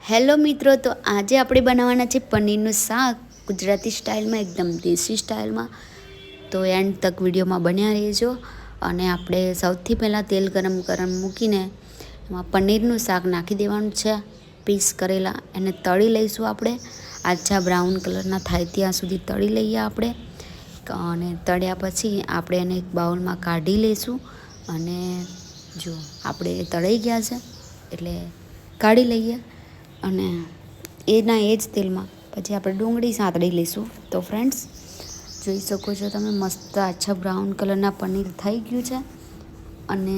Hello મિત્રો, તો આજે આપણે બનાવવાના છે પનીરનું શાક ગુજરાતી સ્ટાઇલમાં, એકદમ દેશી સ્ટાઇલમાં. તો એન્ડ તક વિડીયોમાં બન્યા રહેજો. અને આપણે સૌથી પહેલાં તેલ ગરમ મૂકીને એમાં પનીરનું શાક નાખી દેવાનું છે. પીસ કરેલા એને તળી લઈશું આપણે. આછા બ્રાઉન કલરના થાય ત્યાં સુધી તળી લઈએ આપણે. અને તળ્યા પછી આપણે એને એક બાઉલમાં કાઢી લઈશું. અને જો આપણે તળાઈ ગયા છે એટલે કાઢી લઈએ. અને એના એ જ તેલમાં પછી આપણે ડુંગળી સાંતળી લઈશું. તો ફ્રેન્ડ્સ, જોઈ શકો છો તમે, મસ્ત આછા બ્રાઉન કલરના પનીર થઈ ગયું છે. અને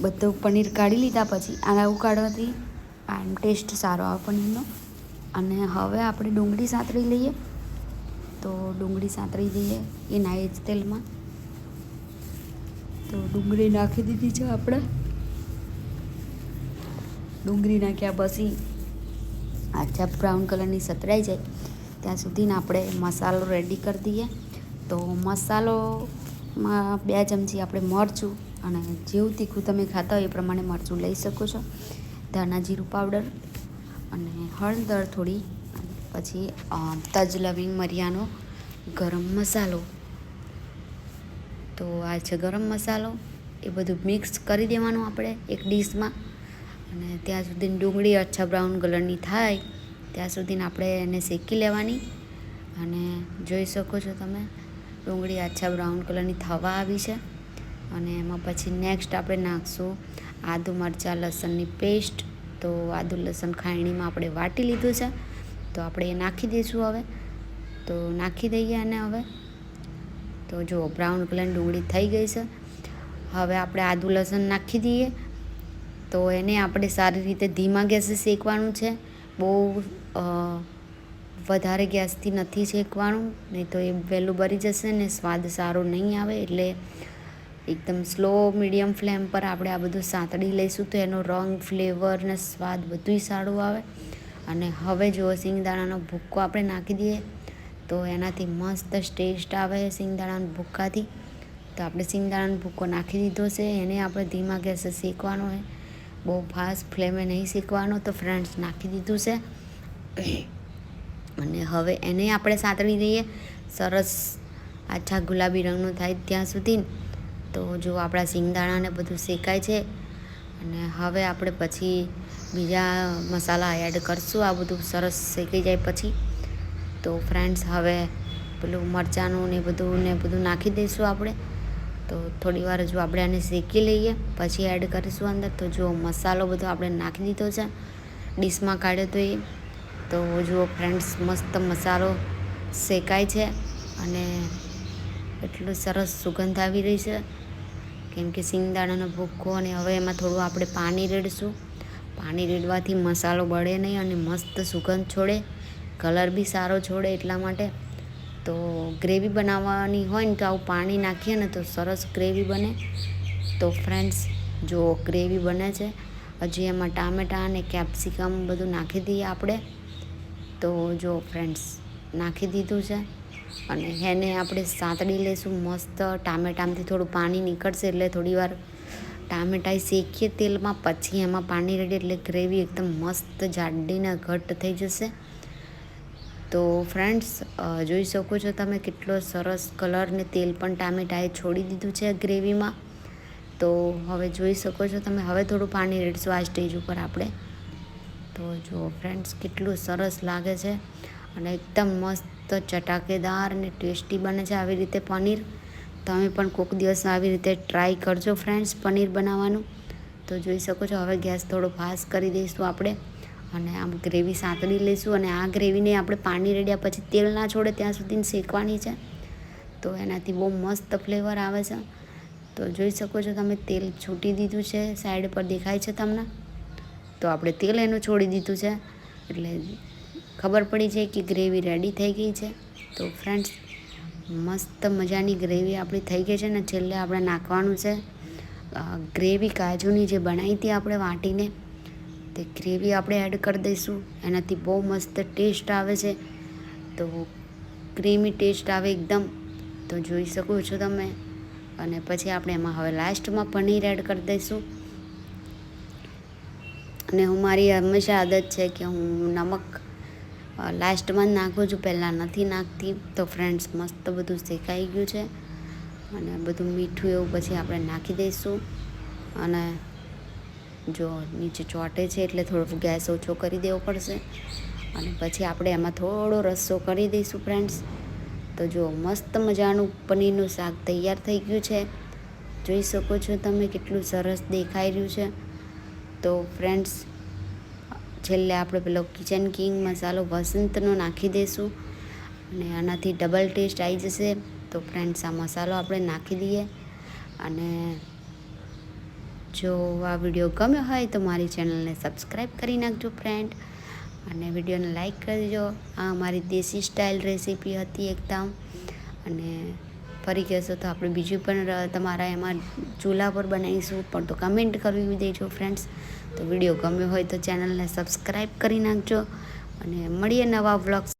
બધું પનીર કાઢી લીધા પછી આના ઉકાળવાથી આમ ટેસ્ટ સારો આવે પનીરનો. અને હવે આપણે ડુંગળી સાંતળી લઈએ. તો ડુંગળી સાંતળી દઈએ એના એ જ તેલમાં. તો ડુંગળી નાખી દીધી છે આપણે. ડુંગળી નાખ્યા પછી આછા બ્રાઉન કલરની સતરાઈ જાય ત્યાં સુધીને આપણે મસાલો રેડી કરી દઈએ. તો મસાલોમાં 2 ચમચી આપણે મરચું, અને જેવું તીખું તમે ખાતા હોય એ પ્રમાણે મરચું લઈ શકો છો. ધાણા જીરું પાવડર અને હળદર થોડી, પછી તજ લવિંગ મરિયાનો ગરમ મસાલો. તો આ છે ગરમ મસાલો. એ બધું મિક્સ કરી દેવાનું આપણે એક ડીશમાં. અને ત્યાં સુધીની ડુંગળી આછા બ્રાઉન કલરની થાય ત્યાં સુધીને આપણે એને શેકી લેવાની. અને જોઈ શકો છો તમે, ડુંગળી આછા બ્રાઉન કલરની થવા આવી છે. અને એમાં પછી નેક્સ્ટ આપણે નાખીશું આદુ મરચાં લસણની પેસ્ટ. તો આદુ લસણ ખાયણીમાં આપણે વાટી લીધું છે, તો આપણે એ નાખી દઈશું હવે. તો નાખી દઈએ અને હવે તો જુઓ બ્રાઉન કલરની ડુંગળી થઈ ગઈ છે. હવે આપણે આદુ લસણ નાખી દઈએ. તો એને આપણે સારી રીતે ધીમા ગેસે શેકવાનું છે. બહુ વધારે ગેસથી નથી શેકવાનું, નહીં તો એ વહેલું બળી જશે ને સ્વાદ સારો નહીં આવે. એટલે એકદમ સ્લો મીડિયમ ફ્લેમ પર આપણે આ બધું સાંતળી લઈશું, તો એનો રંગ, ફ્લેવર ને સ્વાદ બધુંય સારું આવે. અને હવે જો સિંગદાણાનો ભૂક્કો આપણે નાખી દઈએ તો એનાથી મસ્ત ટેસ્ટ આવે સિંગદાણાના ભૂક્કાથી. તો આપણે સિંગદાણાનો ભૂક્કો નાખી દીધો છે. એને આપણે ધીમા ગેસે શેકવાનો હોય, બહુ ફાસ્ટ ફ્લેમે નહીં શેકવાનો. તો ફ્રેન્ડ્સ, નાખી દીધું છે. અને હવે એને આપણે સાંતળી દઈએ સરસ આછા ગુલાબી રંગનું થાય ત્યાં સુધી. તો જો આપણા સિંગદાણાને બધું શેકાય છે. અને હવે આપણે પછી બીજા મસાલા એડ કરશું આ બધું સરસ શેકાઈ જાય પછી. તો ફ્રેન્ડ્સ, હવે પેલું મરચાંનું ને બધું નાખી દઈશું આપણે. તો થોડી વાર જો આપણે આને શેકી લઈએ પછી એડ કરીશું અંદર. તો જો મસાલો બધો આપણે નાખી દીધો છે, ડીશમાં કાઢ્યો તો એ. તો જુઓ ફ્રેન્ડ્સ, મસ્ત મસાલો શેકાય છે. અને એટલું સરસ સુગંધ આવી રહી છે, કેમ કે સિંગદાણાનો ભૂક્કો. અને હવે એમાં થોડું આપણે પાણી રેડશું. પાણી રેડવાથી મસાલો બળે નહીં અને મસ્ત સુગંધ છોડે, કલર બી સારો છોડે. એટલા માટે તો ગ્રેવી બનાવવાની હોય ને તો આવું પાણી નાખીએ ને તો સરસ ગ્રેવી બને. તો ફ્રેન્ડ્સ, જો ગ્રેવી બને છે. હજી એમાં ટામેટાં અને કેપ્સિકમ બધું નાખી દઈએ આપણે. તો જો ફ્રેન્ડ્સ, નાખી દીધું છે. અને એને આપણે સાંતળી લઈશું મસ્ત. ટામેટામાંથી થોડું પાણી નીકળશે એટલે થોડી વાર ટામેટાં શેકીએ તેલમાં, પછી એમાં પાણી રેડીએ એટલે ગ્રેવી એકદમ મસ્ત જાડીને ઘટ્ટ થઈ જશે. તો ફ્રેન્ડ્સ, જોઈ શકો છો તમે કેટલો સરસ કલર ને તેલ પણ ટામેટાએ છોડી દીધું છે ગ્રેવીમાં. તો હવે જોઈ શકો છો તમે, હવે થોડું પાણી રેડશું આ સ્ટેજ ઉપર આપણે. તો જો ફ્રેન્ડ્સ, કેટલું સરસ લાગે છે અને એકદમ મસ્ત ચટાકેદાર અને ટેસ્ટી બને છે આવી રીતે પનીર. તમે પણ કોઈક દિવસ આવી રીતે ટ્રાય કરજો ફ્રેન્ડ્સ પનીર બનાવવાનું. તો જોઈ શકો છો, હવે ગેસ થોડો ફાસ્ટ કરી દઈશું આપણે. અને આમ ગ્રેવી સાંતળી લઈશું. અને આ ગ્રેવીને આપણે પાણી રેડ્યા પછી તેલ ના છોડે ત્યાં સુધી શેકવાની છે. તો એનાથી બહુ મસ્ત ફ્લેવર આવે છે. તો જોઈ શકો છો તમે, તેલ છૂટી દીધું છે, સાઈડ પર દેખાય છે તમને. તો આપણે તેલ એનું છોડી દીધું છે એટલે ખબર પડી જાય કે ગ્રેવી રેડી થઈ ગઈ છે. તો ફ્રેન્ડ્સ, મસ્ત મજાની ગ્રેવી આપણી થઈ ગઈ છે. ને છેલ્લે આપણે નાખવાનું છે ગ્રેવી કાજુની જે બનાવી હતી આપણે વાટીને, તે ગ્રેવી આપણે એડ કરી દઈશું. એનાથી બહુ મસ્ત ટેસ્ટ આવે છે. તો ક્રીમી ટેસ્ટ આવે એકદમ. તો જોઈ શકો છો તમે. અને પછી આપણે એમાં હવે લાસ્ટમાં પનીર એડ કરી દઈશું. અને મારી હંમેશા આદત છે કે હું નમક લાસ્ટમાં જ નાખું છું, પહેલાં નથી નાખતી. તો ફ્રેન્ડ્સ મસ્ત બધું શેકાઈ ગયું છે અને બધું મીઠું એવું પછી આપણે નાખી દઈશું. અને જો નીચે ચોંટે છે એટલે થોડો ગેસ ઓછો કરી દેવો પડશે. અને પછી આપણે એમાં થોડો રસ્સો કરી દઈશું ફ્રેન્ડ્સ. તો જો મસ્ત મજાનું પનીરનું શાક તૈયાર થઈ ગયું છે. જોઈ શકો છો તમે કેટલું સરસ દેખાઈ રહ્યું છે. તો ફ્રેન્ડ્સ છેલ્લે આપણે પેલો કિચન કિંગ મસાલો વસંતનો નાખી દઈશું અને આનાથી ડબલ ટેસ્ટ આવી જશે. તો ફ્રેન્ડ્સ આ મસાલો આપણે નાખી દઈએ. અને જો આ વિડીયો ગમ્યો હોય તો મારી ચેનલને સબસ્ક્રાઈબ કરી નાખજો ફ્રેન્ડ, અને વિડીયોને લાઈક કરજો. આ અમારી દેશી સ્ટાઇલ રેસીપી હતી એકદમ. અને ફરી કહેશો તો આપણે બીજું પણ તમારા એમાં ચૂલા પર બનાવીશું, પણ તો કમેન્ટ કરવી દેજો ફ્રેન્ડ્સ. તો વિડીયો ગમ્યો હોય તો ચેનલને સબસ્ક્રાઈબ કરી નાખજો અને મળીએ નવા વ્લોગ્સ